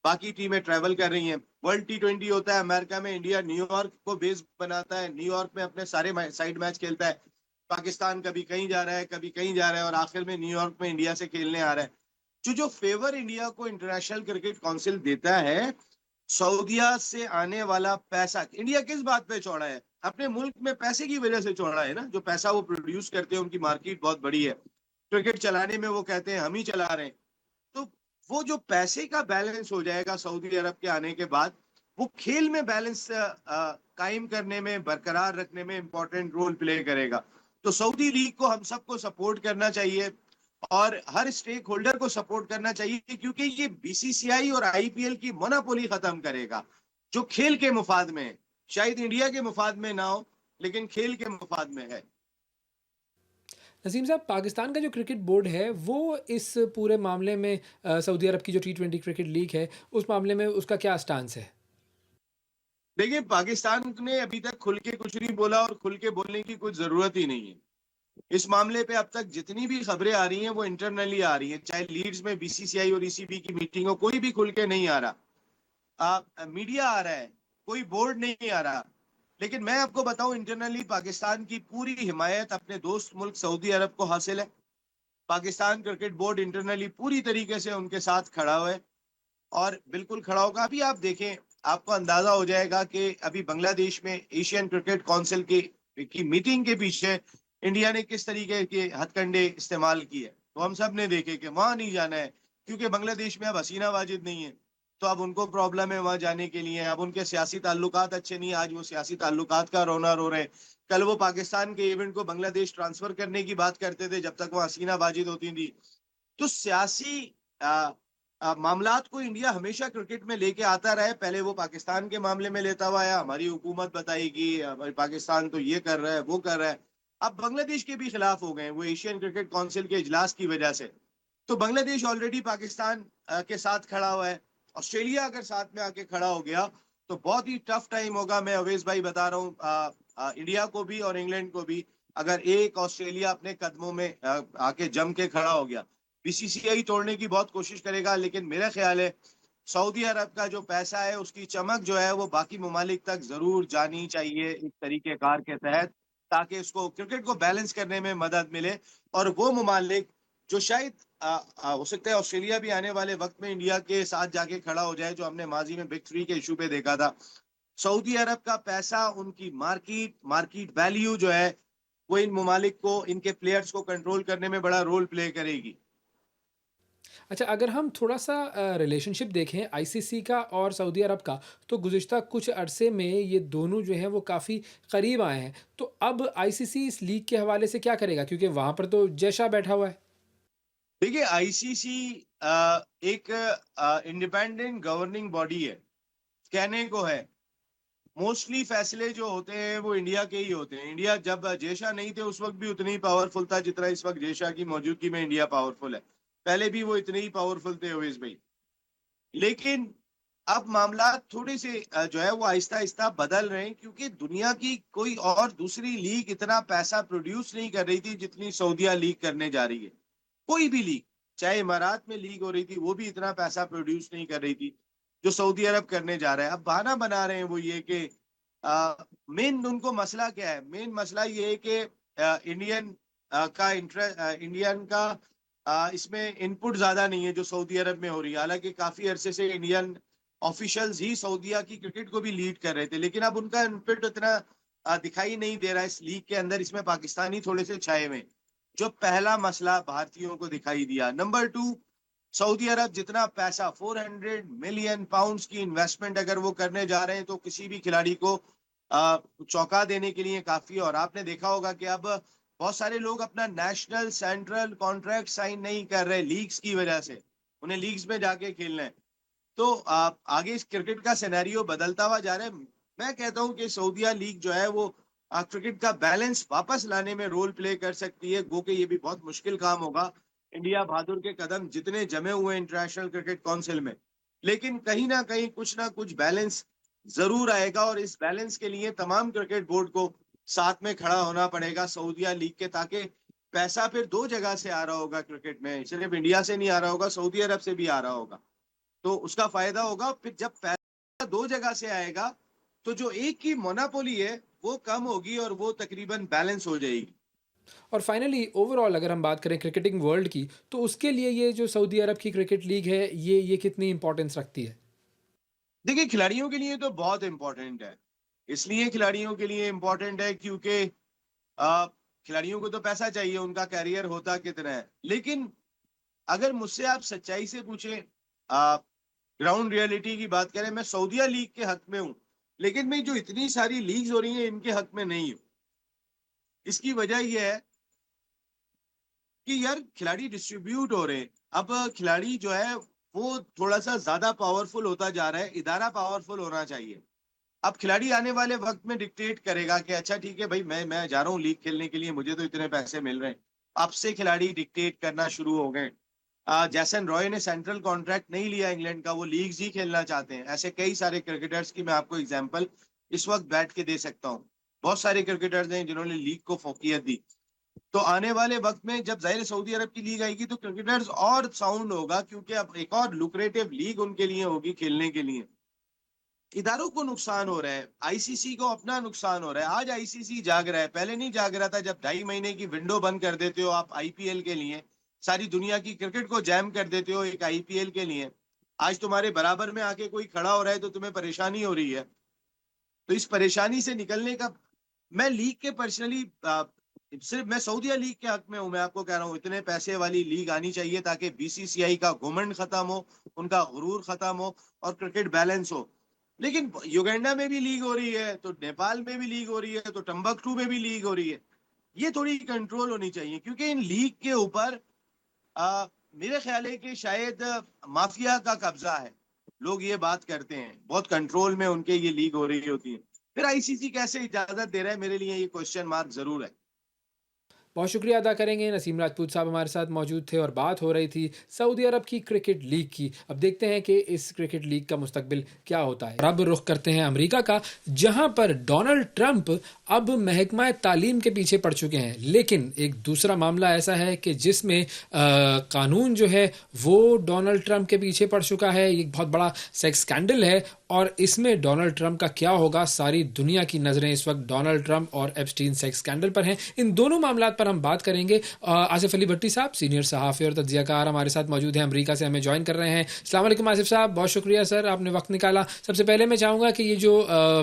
बाकी टीमें ट्रैवल कर रही हैं। वर्ल्ड T20 होता है अमेरिका में, इंडिया न्यूयॉर्क को बेस बनाता है, न्यूयॉर्क में अपने सारे साइड मैच खेलता है। पाकिस्तान कभी कहीं जा रहा है, कभी कहीं जा रहा है, और आखिर में न्यूयॉर्क में इंडिया से खेलने आ रहा है। जो फेवर इंडिया को इंटरनेशनल क्रिकेट काउंसिल देता है, सऊदिया से आने वाला पैसा, इंडिया किस बात पे चौड़ा है? अपने मुल्क में पैसे की वजह से चौड़ा है ना। जो पैसा वो प्रोड्यूस करते हैं, उनकी मार्केट बहुत बड़ी है, क्रिकेट चलाने में वो कहते हैं हम ही चला रहे हैं। तो वो जो पैसे का बैलेंस हो जाएगा सऊदी अरब के आने के बाद, वो खेल में बैलेंस कायम करने में, बरकरार रखने में इंपॉर्टेंट रोल प्ले करेगा। तो सऊदी लीग को हम सबको सपोर्ट करना चाहिए और हर स्टेक होल्डर को सपोर्ट करना चाहिए, क्योंकि ये बीसीसीआई और आईपीएल की मोनोपोली खत्म करेगा जो खेल के मुफाद में है। शायद इंडिया के मुफाद में ना हो, लेकिन खेल के मुफाद में है। नसीम साहब, पाकिस्तान का जो क्रिकेट बोर्ड है वो इस पूरे मामले में सऊदी अरब की जो T20 क्रिकेट लीग है उस मामले में उसका क्या स्टांस है? देखिए, पाकिस्तान ने अभी तक खुल के कुछ नहीं बोला और खुल के बोलने की कुछ जरूरत ही नहीं है। इस मामले पे अब तक जितनी भी खबरें आ रही हैं वो इंटरनली आ रही हैं, चाहे लीड्स में बीसीसीआई और ईसीबी की मीटिंग हो, कोई भी खुल के नहीं आ रहा। मीडिया आ रहा है, कोई बोर्ड नहीं आ रहा। लेकिन मैं आपको बताऊं, इंटरनली पाकिस्तान की पूरी हिमायत अपने दोस्त मुल्क सऊदी अरब को हासिल है। पाकिस्तान क्रिकेट बोर्ड इंटरनली पूरी तरीके से उनके साथ खड़ा हुआ है और बिल्कुल खड़ा होगा। अभी आप देखें, आपको अंदाजा हो जाएगा कि अभी बांग्लादेश में एशियन क्रिकेट काउंसिल की मीटिंग के पीछे इंडिया ने किस तरीके के हथकंडे इस्तेमाल किए। तो हम सब ने देखे कि वहां नहीं जाना है, क्योंकि बांग्लादेश में अब हसीना वाजिद नहीं है, तो अब उनको प्रॉब्लम है वहां जाने के लिए। अब उनके सियासी ताल्लुकात अच्छे नहीं है, आज वो सियासी ताल्लुकात का रोना रो रहे हैं। कल वो पाकिस्तान के इवेंट को बांग्लादेश ट्रांसफर करने की बात करते थे जब तक वो हसीना वाजिद होती थी। तो सियासी मामलात को इंडिया हमेशा क्रिकेट में लेके आता रहा है। पहले वो पाकिस्तान के मामले में लेता हुआ आया, हमारी हुकूमत बताएगी पाकिस्तान तो ये कर रहा है वो कर रहा है। अब बांग्लादेश के भी खिलाफ हो गए वो एशियन क्रिकेट काउंसिल के इजलास की वजह से। तो बांग्लादेश ऑलरेडी पाकिस्तान के साथ खड़ा हुआ है। ऑस्ट्रेलिया अगर साथ में आके खड़ा हो गया तो बहुत ही टफ टाइम होगा। मैं अवेश भाई बता रहा हूँ इंडिया को भी और इंग्लैंड को भी, अगर एक ऑस्ट्रेलिया अपने कदमों में आके जम के खड़ा हो गया। बीसीसीआई तोड़ने की बहुत कोशिश करेगा, लेकिन मेरा ख्याल है सऊदी अरब का जो पैसा है उसकी चमक जो है वो बाकी ममालिक तक जरूर जानी चाहिए एक तरीकेकार के तहत, ताकि उसको क्रिकेट को बैलेंस करने में मदद मिले। और वो ममालिक जो शायद हो सकता है ऑस्ट्रेलिया भी आने वाले वक्त में इंडिया के साथ जाके खड़ा हो जाए, जो हमने माजी में बिग थ्री के इशू पे देखा था। सऊदी अरब का पैसा, उनकी मार्केट मार्केट वैल्यू जो है वो इन ममालिक को, इनके प्लेयर्स को कंट्रोल करने में बड़ा रोल प्ले करेगी। अच्छा, अगर हम थोड़ा-सा रिलेशनशिप देखें आईसीसी का और सऊदी अरब का, तो गुज़िश्ता कुछ अरसे में ये दोनों जो हैं वो काफ़ी करीब आए हैं। तो अब आईसीसी इस लीग के हवाले से क्या करेगा? क्योंकि वहाँ पर तो जय शाह बैठा हुआ है। देखिए आईसीसी एक इंडिपेंडेंट गवर्निंग बॉडी है, कहने को है। मोस्टली फैसले जो होते हैं वो इंडिया के ही होते हैं। इंडिया जब जयशाह नहीं थे उस वक्त भी उतनी ही पावरफुल था जितना इस वक्त जयशाह की मौजूदगी में इंडिया पावरफुल है। पहले भी वो इतने ही पावरफुल थे ओवैस भाई। लेकिन अब मामला थोड़े से जो है वो आहिस्ता-आहिस्ता बदल रहे हैं, क्योंकि दुनिया की कोई और दूसरी लीग इतना पैसा प्रोड्यूस नहीं कर रही थी जितनी सऊदिया लीग करने जा रही है। कोई भी लीग, चाहे इमारात में लीग हो रही थी, वो भी इतना पैसा प्रोड्यूस नहीं कर रही थी जो सऊदी अरब करने जा रहा है। अब बहाना बना रहे हैं वो ये कि मेन उनको मसला क्या है? मेन मसला ये है कि इंडियन का इसमें इनपुट ज्यादा नहीं है जो सऊदी अरब में हो रही है। हालांकि काफी अरसे से इंडियन ऑफिशियल्स ही सऊदीया की क्रिकेट को भी लीड कर रहे थे, लेकिन अब उनका इनपुट इतना दिखाई नहीं दे रहा है इस लीग के अंदर। इसमें पाकिस्तानी थोड़े से छाए हुए हैं। जो पहला मसला भारतीयों को दिखाई दिया। नंबर टू, सऊदी अरब जितना पैसा 400 मिलियन पाउंड्स की इन्वेस्टमेंट अगर वो करने जा रहे हैं तो किसी भी खिलाड़ी को चौंका देने के लिए काफी है। और आपने देखा होगा कि अब बहुत सारे लोग अपना नेशनल सेंट्रल कॉन्ट्रैक्ट साइन नहीं कर रहे लीग्स की वजह से। उन्हें लीग्स में जाके खेलना है। तो आगे इस क्रिकेट का सिनेरियो बदलता हुआ जा रहा है। मैं कहता हूं कि सऊदिया लीग जो है वो क्रिकेट का बैलेंस वापस लाने में रोल प्ले कर सकती है। गो के ये भी बहुत मुश्किल काम होगा। इंडिया बहादुर के कदम जितने जमे हुए इंटरनेशनल क्रिकेट काउंसिल में, लेकिन कहीं ना कुछ बैलेंस जरूर आएगा। और इस बैलेंस के लिए तमाम क्रिकेट बोर्ड को साथ में खड़ा होना पड़ेगा सऊदिया लीग के, ताकि पैसा फिर दो जगह से आ रहा होगा क्रिकेट में, सिर्फ इंडिया से नहीं आ रहा होगा, सऊदी अरब से भी आ रहा होगा। तो उसका फायदा होगा। फिर जब पैसा दो जगह से आएगा तो जो एक की मोनोपोली है वो कम होगी और वो तकरीबन बैलेंस हो जाएगी। और फाइनली ओवरऑल अगर हम बात करें क्रिकेटिंग वर्ल्ड की, तो उसके लिए ये जो सऊदी अरब की क्रिकेट लीग है, ये कितनी इम्पोर्टेंस रखती है? देखिए खिलाड़ियों के लिए तो बहुत इंपॉर्टेंट है। इसलिए खिलाड़ियों के लिए इंपॉर्टेंट है क्योंकि अ, खिलाड़ियों को तो पैसा चाहिए, उनका कैरियर होता कितना है। लेकिन अगर मुझसे आप सच्चाई से पूछें, ग्राउंड रियलिटी की बात करें, मैं सऊदिया लीग के हक में हूँ, लेकिन मैं जो इतनी सारी लीग्स हो रही हैं इनके हक में नहीं हूँ। इसकी वजह यह है कि यार खिलाड़ी डिस्ट्रीब्यूट हो रहे हैं। अब खिलाड़ी जो है वो थोड़ा सा ज्यादा पावरफुल होता जा रहा है, इदारा पावरफुल होना चाहिए। अब खिलाड़ी आने वाले वक्त में डिक्टेट करेगा कि अच्छा ठीक है भाई, मैं जा रहा हूँ लीग खेलने के लिए, मुझे तो इतने पैसे मिल रहे हैं। अब से खिलाड़ी डिक्टेट करना शुरू हो गए। जैसन रॉय ने सेंट्रल कॉन्ट्रैक्ट नहीं लिया इंग्लैंड का, वो लीग्स ही खेलना चाहते हैं। ऐसे कई सारे क्रिकेटर्स की मैं आपको एग्जांपल इस वक्त बैठ के दे सकता हूँ। बहुत सारे क्रिकेटर्स हैं जिन्होंने लीग को फोकियत दी। तो आने वाले वक्त में जब जाहिर है सऊदी अरब की लीग आएगी तो क्रिकेटर्स और साउंड होगा, क्योंकि अब एक और लुक्रेटिव लीग उनके लिए होगी खेलने के लिए। इदारों को नुकसान हो रहा है, आईसीसी को अपना नुकसान हो रहा है। आज आईसीसी जाग रहा है, पहले नहीं जाग रहा था। जब 2.5 महीने की विंडो बंद कर देते हो आप आईपीएल के लिए, सारी दुनिया की क्रिकेट को जैम कर देते हो एक आईपीएल के लिए, आज तुम्हारे बराबर में आके कोई खड़ा हो रहा है तो तुम्हें परेशानी हो रही है। तो इस परेशानी से निकलने का, मैं लीग के पर्सनली सिर्फ मैं सऊदिया लीग के हक में हूं। मैं आपको कह रहा हूं इतने पैसे वाली लीग आनी चाहिए ताकि बीसीसीआई का घुमंड खत्म हो, उनका गुरूर खत्म हो और क्रिकेट बैलेंस हो। लेकिन युगांडा में भी लीग हो रही है, तो नेपाल में भी लीग हो रही है, तो टम्बकटू में भी लीग हो रही है। ये थोड़ी कंट्रोल होनी चाहिए, क्योंकि इन लीग के ऊपर मेरे ख्याल है कि शायद माफिया का कब्जा है। लोग ये बात करते हैं, बहुत कंट्रोल में उनके ये लीग हो रही होती है। फिर आईसीसी कैसे इजाजत दे रहा है, मेरे लिए ये क्वेश्चन मार्क जरूर है। बहुत शुक्रिया अदा करेंगे। नसीम राजपूत साहब हमारे साथ मौजूद थे और बात हो रही थी सऊदी अरब की क्रिकेट लीग की। अब देखते हैं कि इस क्रिकेट लीग का मुस्तकबिल क्या होता है। अब रुख करते हैं अमेरिका का, जहां पर डोनाल्ड ट्रंप अब महकमा तालीम के पीछे पड़ चुके हैं। लेकिन एक दूसरा मामला ऐसा है कि जिसमें कानून जो है वो डोनाल्ड ट्रंप के पीछे पड़ चुका है। एक बहुत बड़ा सेक्स स्कैंडल है और इसमें डोनाल्ड ट्रंप का क्या होगा, सारी दुनिया की नज़रें इस वक्त डोनाल्ड ट्रंप और एप्स्टीन सेक्स स्कैंडल पर हैं। इन दोनों मामलात पर हम बात करेंगे। आसिफ अली भट्टी साहब, सीनियर सहाफ़ी और तज्ज़ियाकार, हमारे साथ मौजूद हैं, अमेरिका से हमें ज्वाइन कर रहे हैं। अस्सलाम वालेकुम आसिफ साहब, बहुत शुक्रिया सर, आपने वक्त निकाला। सबसे पहले मैं चाहूँगा कि ये जो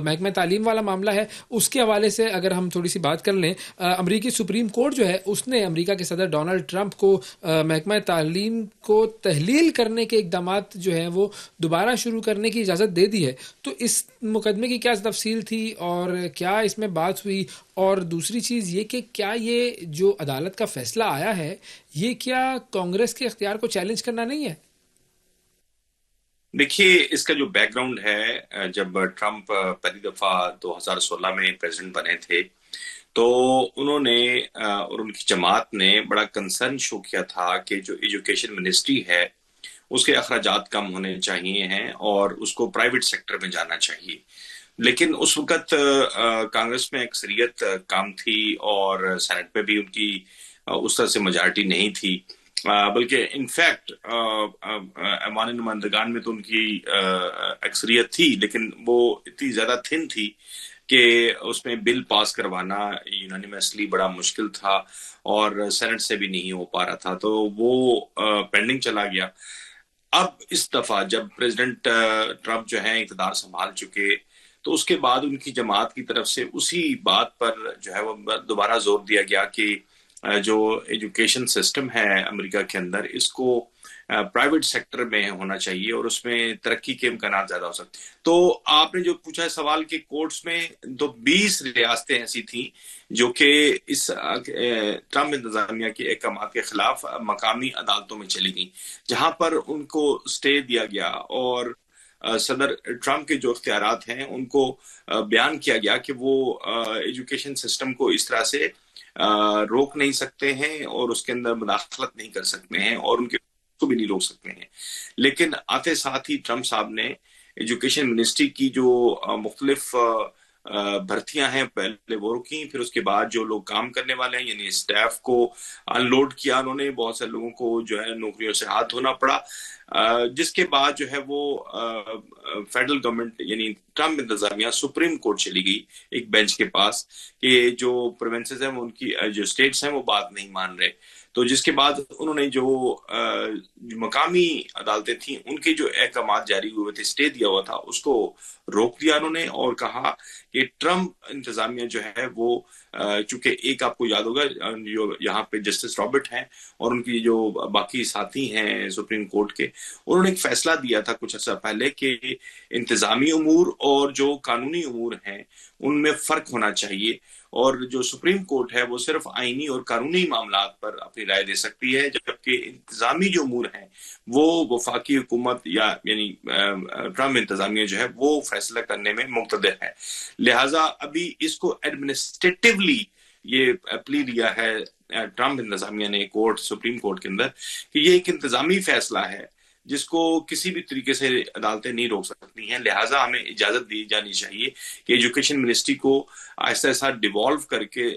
महकमा तालीम वाला मामला है उसके हवाले से अगर हम थोड़ी सी बात कर लें। अमरीकी सुप्रीम कोर्ट जो है उसने अमरीका के सदर डोनाल्ड ट्रंप को महकमा तालीम को तहलील करने के इकदाम जो हैं वो दोबारा शुरू करने की इजाज़त दे दी है। तो इस मुकदमे की क्या तफसील थी और क्या इसमें बात हुई? और दूसरी चीज़ ये कि क्या ये जो अदालत का फैसला आया है ये क्या कांग्रेस के इख्तियार को चैलेंज करना नहीं है? देखिए, इसका जो बैकग्राउंड है, जब ट्रंप पहली दफा 2016 में प्रेसिडेंट बने थे तो उन्होंने और उनकी जमात ने बड़ा कंसर्न शो किया था कि जो एजुकेशन मिनिस्ट्री है उसके अखराजात कम होने चाहिए हैं और उसको प्राइवेट सेक्टर में जाना चाहिए। लेकिन उस वक्त कांग्रेस में अक्सरियत कम थी और सेनेट में भी उनकी उस तरह से मेजॉरिटी नहीं थी, बल्कि इनफैक्ट ऐवान नुमाइंदगान में तो उनकी अक्सरियत थी, लेकिन वो इतनी ज्यादा थिन थी कि उसमें बिल पास करवाना यूनानिमसली बड़ा मुश्किल था और सेनेट से भी नहीं हो पा रहा था, तो वो पेंडिंग चला गया। अब इस दफा जब प्रेसिडेंट ट्रंप जो है इक़्तिदार संभाल चुके तो उसके बाद उनकी जमात की तरफ से उसी बात पर जो है वो दोबारा जोर दिया गया कि जो एजुकेशन सिस्टम है अमेरिका के अंदर इसको प्राइवेट सेक्टर में होना चाहिए और उसमें तरक्की के इम्कान ज्यादा हो सकते। तो आपने जो पूछा है सवाल कि कोर्ट्स में तो 20 रियासतें ऐसी थी जो कि इस ट्रंप इंतजामिया के अहकाम के खिलाफ मकामी अदालतों में चली गई, जहां पर उनको स्टे दिया गया और सदर ट्रंप के जो इख्तियारात हैं उनको बयान किया गया कि वो एजुकेशन सिस्टम को इस तरह से रोक नहीं सकते हैं और उसके अंदर मुदाखलत नहीं कर सकते हैं और उनके को भी नहीं रोक सकते हैं। लेकिन आते साथ ही ट्रंप साहब ने एजुकेशन मिनिस्ट्री की जो मुख्तलिफ भर्तियां हैं पहले वो रुकी, फिर उसके बाद जो लोग काम करने वाले हैं यानी स्टाफ को अनलोड किया उन्होंने, बहुत से लोगों को जो है नौकरियों से हाथ धोना पड़ा, जिसके बाद जो है वो फेडरल गवर्नमेंट यानी ट्रंप इंतजामिया सुप्रीम कोर्ट चली गई एक बेंच के पास कि जो प्रोविंसेस हैं वो उनकी जो स्टेट्स हैं वो बात नहीं मान रहे। तो जिसके बाद उन्होंने जो मकामी अदालतें थी उनके जो अहकाम जारी हुए थे, स्टे दिया हुआ था, उसको रोक दिया उन्होंने और कहा कि ट्रंप इंतजामिया जो है वो चूंकि एक आपको याद होगा जो यहाँ पे जस्टिस रॉबर्ट हैं और उनकी जो बाकी साथी हैं सुप्रीम कोर्ट के, उन्होंने एक फैसला दिया था कुछ अर्सा पहले कि इंतजामी उमूर और जो कानूनी उमूर हैं उनमें फर्क होना चाहिए और जो सुप्रीम कोर्ट है वो सिर्फ आईनी और कानूनी मामलात पर अपनी राय दे सकती है, जबकि इंतजामी जो उमूर हैं वो वफाकी हुकूमत यानी ट्रंप इंतजामिया जो है वो फैसला करने में मुक्तदर है। लिहाजा अभी इसको एडमिनिस्ट्रेटिवली ये प्ली लिया है ट्रंप इंतजामिया ने कोर्ट सुप्रीम कोर्ट के अंदर कि ये एक इंतजामी फैसला है जिसको किसी भी तरीके से अदालतें नहीं रोक सकती हैं। लिहाजा हमें इजाजत दी जानी चाहिए कि एजुकेशन मिनिस्ट्री को ऐसा ऐसा डिवॉल्व करके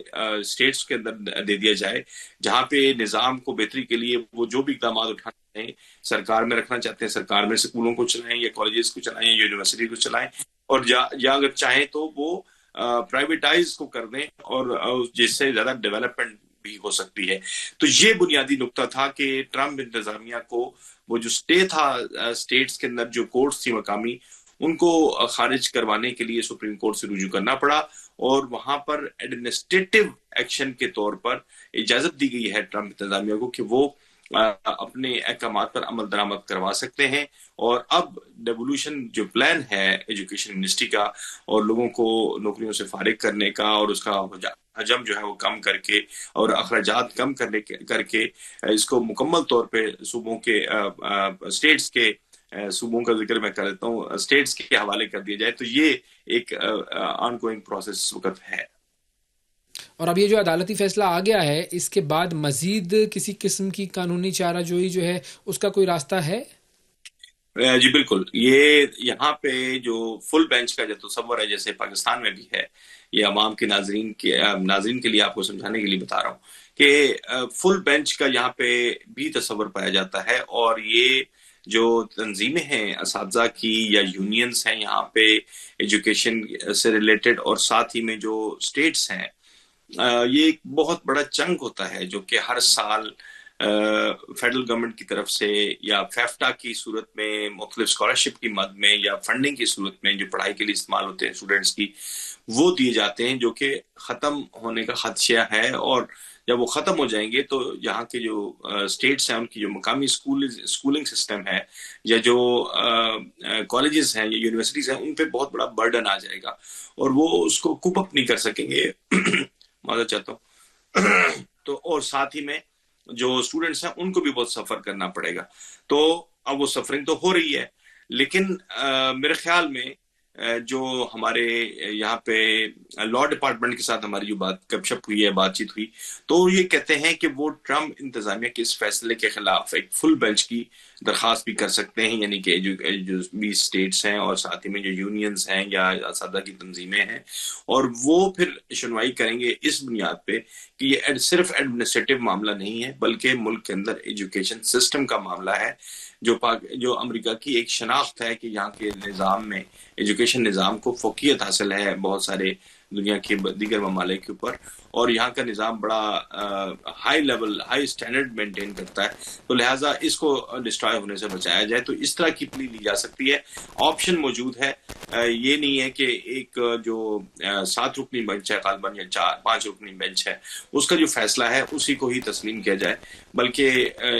स्टेट्स के अंदर दे दिया जाए जहां पे निजाम को बेहतरी के लिए वो जो भी इकदाम उठाते हैं, सरकार में रखना चाहते हैं सरकार में स्कूलों को चलाएं या कॉलेजेस को चलाएं या यूनिवर्सिटी को चलाएं और या अगर चाहें तो वो प्राइवेटाइज को कर दें और जिससे ज्यादा डेवलपमेंट भी हो सकती है। तो ये बुनियादी नुक्ता था कि ट्रंप इंतजामिया को वो जो स्टे था स्टेट्स के अंदर जो कोर्ट्स थी मकामी उनको खारिज करवाने के लिए सुप्रीम कोर्ट से रुजू करना पड़ा और वहां पर एडमिनिस्ट्रेटिव एक्शन के तौर पर इजाजत दी गई है ट्रंप इंतजामिया को कि वो अपने अहकाम पर अमल दरामद करवा सकते हैं। और अब डेवोल्यूशन जो प्लान है एजुकेशन मिनिस्ट्री का और लोगों को नौकरियों से फारिग करने का और उसका हजम जो है वो कम करके और अखराजात कम करके इसको मुकम्मल तौर पे सूबों के स्टेट्स के सूबों का जिक्र मैं कर देता हूँ, स्टेट्स के हवाले कर दिया जाए, तो ये एक ऑनगोइंग प्रोसेस वक्त है। और अब ये जो अदालती फैसला आ गया है, इसके बाद मजीद किसी किस्म की कानूनी चाराजोई जो है उसका कोई रास्ता है? जी बिल्कुल, ये यहाँ पे जो फुल बेंच का जो तस्वर है, जैसे पाकिस्तान में भी है, ये अवाम के नाजरीन के लिए आपको समझाने के लिए बता रहा हूँ कि फुल बेंच का यहाँ पे भी तस्वर पाया जाता है। और ये जो तंजीमें हैं असातिज़ा की या यूनियंस हैं यहाँ पे एजुकेशन से रिलेटेड, और साथ ही में जो स्टेट्स हैं, ये एक बहुत बड़ा चंक होता है जो कि हर साल फेडरल गवर्नमेंट की तरफ से या फेफ्टा की सूरत में, मुख्तलिफ स्कॉलरशिप की मद में या फंडिंग की सूरत में जो पढ़ाई के लिए इस्तेमाल होते हैं स्टूडेंट्स की, वो दिए जाते हैं, जो कि ख़त्म होने का खदशा है। और जब वो ख़त्म हो जाएंगे तो यहाँ के जो स्टेट्स हैं, उनकी जो मकामी स्कूलिंग सिस्टम है या जो कॉलेजेस हैं या यूनिवर्सिटीज़ हैं, उन पर बहुत बड़ा बर्डन आ जाएगा और वो उसको कुप अप नहीं कर सकेंगे। माज़ा चाहता हूँ। तो और साथ ही में जो स्टूडेंट्स हैं उनको भी बहुत सफर करना पड़ेगा। तो अब वो सफरिंग तो हो रही है, लेकिन मेरे ख्याल में जो हमारे यहाँ पे लॉ डिपार्टमेंट के साथ हमारी जो गपशप हुई है, बातचीत हुई, तो ये कहते हैं कि वो ट्रम्प इंतजामिया के इस फैसले के खिलाफ एक फुल बेंच की दरखास्त भी कर सकते हैं, यानी कि जो भी स्टेट्स हैं और साथ ही में जो यूनियंस हैं या असादा की तंजीमें हैं, और वो फिर सुनवाई करेंगे इस बुनियाद पे कि ये सिर्फ एडमिनिस्ट्रेटिव मामला नहीं है, बल्कि मुल्क के अंदर एजुकेशन सिस्टम का मामला है, जो अमेरिका की एक शनाख्त है कि यहाँ के निज़ाम में, एजुकेशन निज़ाम को फ़ोकियत हासिल है बहुत सारे दुनिया के दीगर ममालिक के ऊपर, और यहाँ का निज़ाम बड़ा हाई स्टैंडर्ड मेंटेन करता है। तो लिहाजा इसको डिस्ट्रॉय होने से बचाया जाए, तो इस तरह की प्ली ली जा सकती है। ऑप्शन मौजूद है। ये नहीं है कि एक जो 7 रुकनी बेंच है गालिबन या 5 रुकनी बेंच है, उसका जो फैसला है उसी को ही तस्लीम किया जाए, बल्कि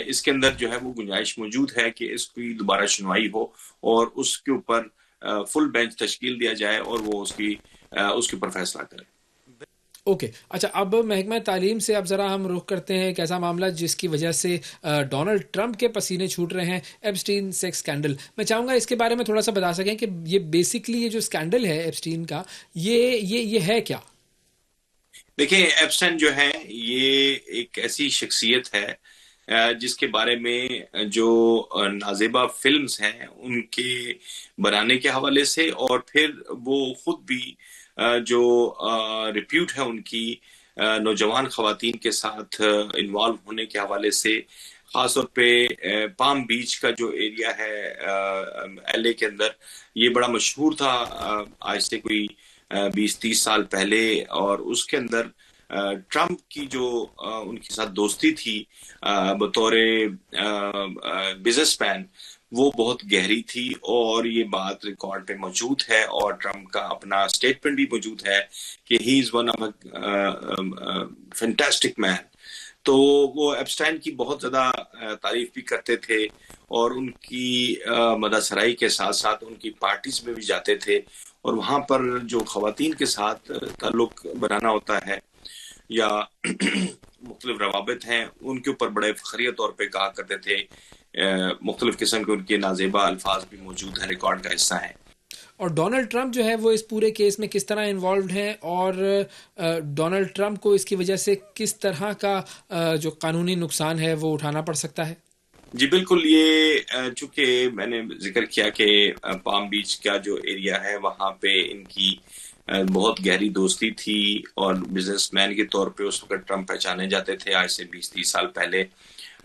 इसके अंदर जो है वो गुंजाइश मौजूद है कि इसकी दोबारा सुनवाई हो और उसके ऊपर फुल बेंच तश्कील दिया जाए और वो उसके ऊपर फैसला करे। ओके, अच्छा, अब महकमा तालीम से अब ज़रा हम रुख करते हैं एक ऐसा मामला जिसकी वजह से डोनाल्ड ट्रंप के पसीने छूट रहे हैं, एप्स्टीन सेक्स स्कैंडल। मैं चाहूँगा इसके बारे में थोड़ा सा बता सकें कि ये बेसिकली ये जो स्कैंडल है एप्स्टीन का, ये है क्या? देखिए, एप्स्टाइन जो है ये एक ऐसी शख्सियत है जिसके बारे में जो नाजेबा फिल्म्स हैं उनके बनाने के हवाले से, और फिर वो खुद भी जो रिप्यूट है उनकी नौजवान खवातीन के साथ इन्वॉल्व होने के हवाले से, खासतौर पे पाम बीच का जो एरिया है एलए के अंदर, ये बड़ा मशहूर था आज से कोई 20-30 साल पहले। और उसके अंदर ट्रंप की जो उनके साथ दोस्ती थी बतौर बिजनेसमैन, वो बहुत गहरी थी, और ये बात रिकॉर्ड पे मौजूद है और ट्रंप का अपना स्टेटमेंट भी मौजूद है कि he is one of fantastic man. तो वो एप्स्टाइन की बहुत ज्यादा तारीफ भी करते थे और उनकी मददसराई के साथ साथ उनकी पार्टीज में भी जाते थे, और वहां पर जो खवातीन के साथ ताल्लुक बनाना होता है या मुख्तलिफ रवाबित हैं, उनके ऊपर बड़े फखरिया तौर पे कहा करते थे। मुख्तलिफ किस्म के उनके नाजेबा अल्फाज भी मौजूद है, रिकॉर्ड का हिस्सा है। और डोनाल्ड ट्रंप जो है वो इस पूरे केस में किस तरह इन्वॉल्व्ड हैं, और डोनाल्ड ट्रंप को इसकी वजह से किस तरह का जो कानूनी नुकसान है वो उठाना पड़ सकता है? जी बिल्कुल, ये चूंकि मैंने जिक्र किया कि पाम बीच का जो एरिया है वहाँ पे इनकी बहुत गहरी दोस्ती थी, और बिजनेसमैन के तौर पे उस वक्त ट्रंप पहचाने जाते थे आज से 20-30 साल पहले,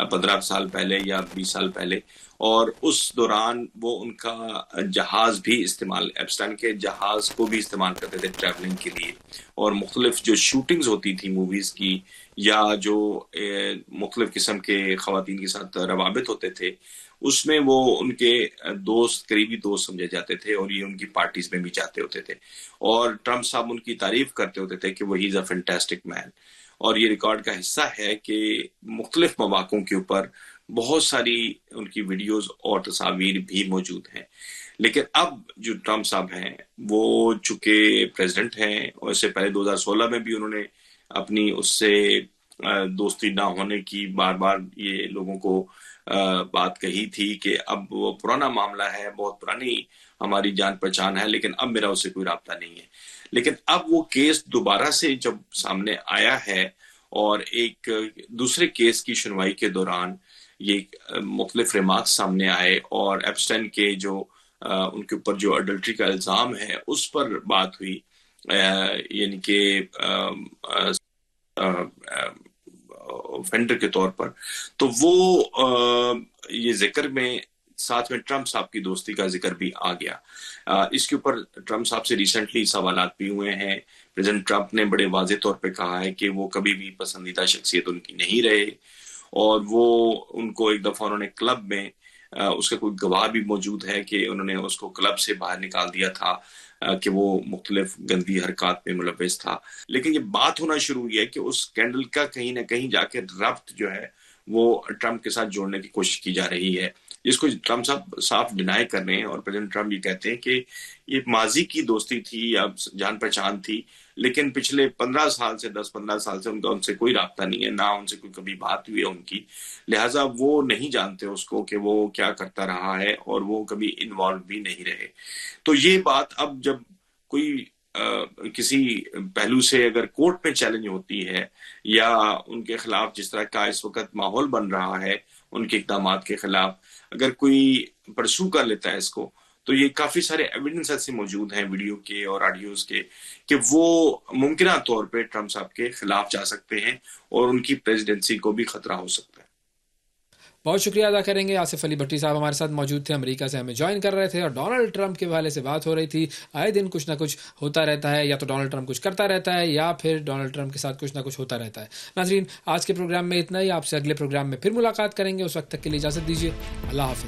15 साल पहले या 20 साल पहले। और उस दौरान वो उनका जहाज भी इस्तेमाल, एप्स्टाइन के जहाज को भी इस्तेमाल करते थे ट्रैवलिंग के लिए, और मुख्तलिफ जो शूटिंग्स होती थी मूवीज की या जो मुख्तलिफ किस्म के खवातीन के साथ रवाबित होते थे, उसमें वो उनके दोस्त, करीबी दोस्त समझे जाते थे, और ये उनकी पार्टीज में भी जाते होते थे, और ट्रंप साहब उनकी तारीफ करते होते थे कि वो he is a fantastic man. और ये रिकॉर्ड का हिस्सा है कि मुख्तलिफ मौक़ों के ऊपर बहुत सारी उनकी वीडियोस और तस्वीर भी मौजूद हैं। लेकिन अब जो ट्रंप साहब हैं वो चूंकि प्रेसिडेंट हैं, और इससे पहले 2016 में भी उन्होंने अपनी उससे दोस्ती ना होने की बार बार ये लोगों को बात कही थी कि अब वो पुराना मामला है, बहुत पुरानी हमारी जान पहचान है, लेकिन अब मेरा उससे कोई राब्ता नहीं है। लेकिन अब वो केस दोबारा से जब सामने आया है और एक दूसरे केस की सुनवाई के दौरान ये मुख्तलिफ रिमार्क सामने आए और एप्स्टाइन के जो उनके ऊपर जो अडल्ट्री का इल्जाम है उस पर बात हुई, यानी कि ऑफेंडर के तौर पर, तो वो ये जिक्र में साथ में ट्रंप साहब की दोस्ती का जिक्र भी आ गया। इसके ऊपर ट्रंप साहब से रिसेंटली सवालात भी हुए हैं। प्रेसिडेंट ट्रंप ने बड़े वाज़ेह तौर पे कहा है कि वो कभी भी पसंदीदा शख्सियत उनकी नहीं रहे और वो उनको एक दफ़ा उन्होंने क्लब में उसका कोई गवाह भी मौजूद है कि उन्होंने उसको क्लब से बाहर निकाल दिया था कि वो मुख्तलिफ गंदी हरकत में मुलव्वस था। लेकिन ये बात होना शुरू हुई है कि उस स्कैंडल का कहीं ना कहीं जाके रब्त जो है वो ट्रंप के साथ जोड़ने की कोशिश की जा रही है, जिसको ट्रंप साहब साफ डिनाई कर रहे हैं। और प्रेसिडेंट ट्रंप ये कहते हैं कि ये माजी की दोस्ती थी या जान पहचान थी, लेकिन पिछले 15 साल से 10-15 साल से उनका उनसे कोई राब्ता नहीं है, ना उनसे कोई कभी बात हुई है उनकी, लिहाजा वो नहीं जानते उसको कि वो क्या करता रहा है और वो कभी इन्वॉल्व भी नहीं रहे। तो ये बात अब जब कोई किसी पहलू से अगर कोर्ट में चैलेंज होती है या उनके खिलाफ जिस तरह का इस वक्त माहौल बन रहा है उनके इक़दामात के खिलाफ, अगर कोई परसू कर लेता है इसको, तो ये काफी सारे एविडेंस ऐसे मौजूद हैं वीडियो के और ऑडियोज के कि वो मुमकिन तौर पे ट्रंप साहब के खिलाफ जा सकते हैं और उनकी प्रेसिडेंसी को भी खतरा हो सकता है। बहुत शुक्रिया अदा करेंगे। आसिफ अली भट्टी साहब हमारे साथ मौजूद थे, अमेरिका से हमें ज्वाइन कर रहे थे और डोनाल्ड ट्रंप के हवाले से बात हो रही थी। आए दिन कुछ ना कुछ होता रहता है, या तो डोनाल्ड ट्रंप कुछ करता रहता है या फिर डोनाल्ड ट्रंप के साथ कुछ ना कुछ होता रहता है। नाज़रीन, आज के प्रोग्राम में इतना ही। आपसे अगले प्रोग्राम में फिर मुलाकात करेंगे। उस वक्त तक के लिए इजाज़त दीजिए। अल्लाह हाफ़िज़।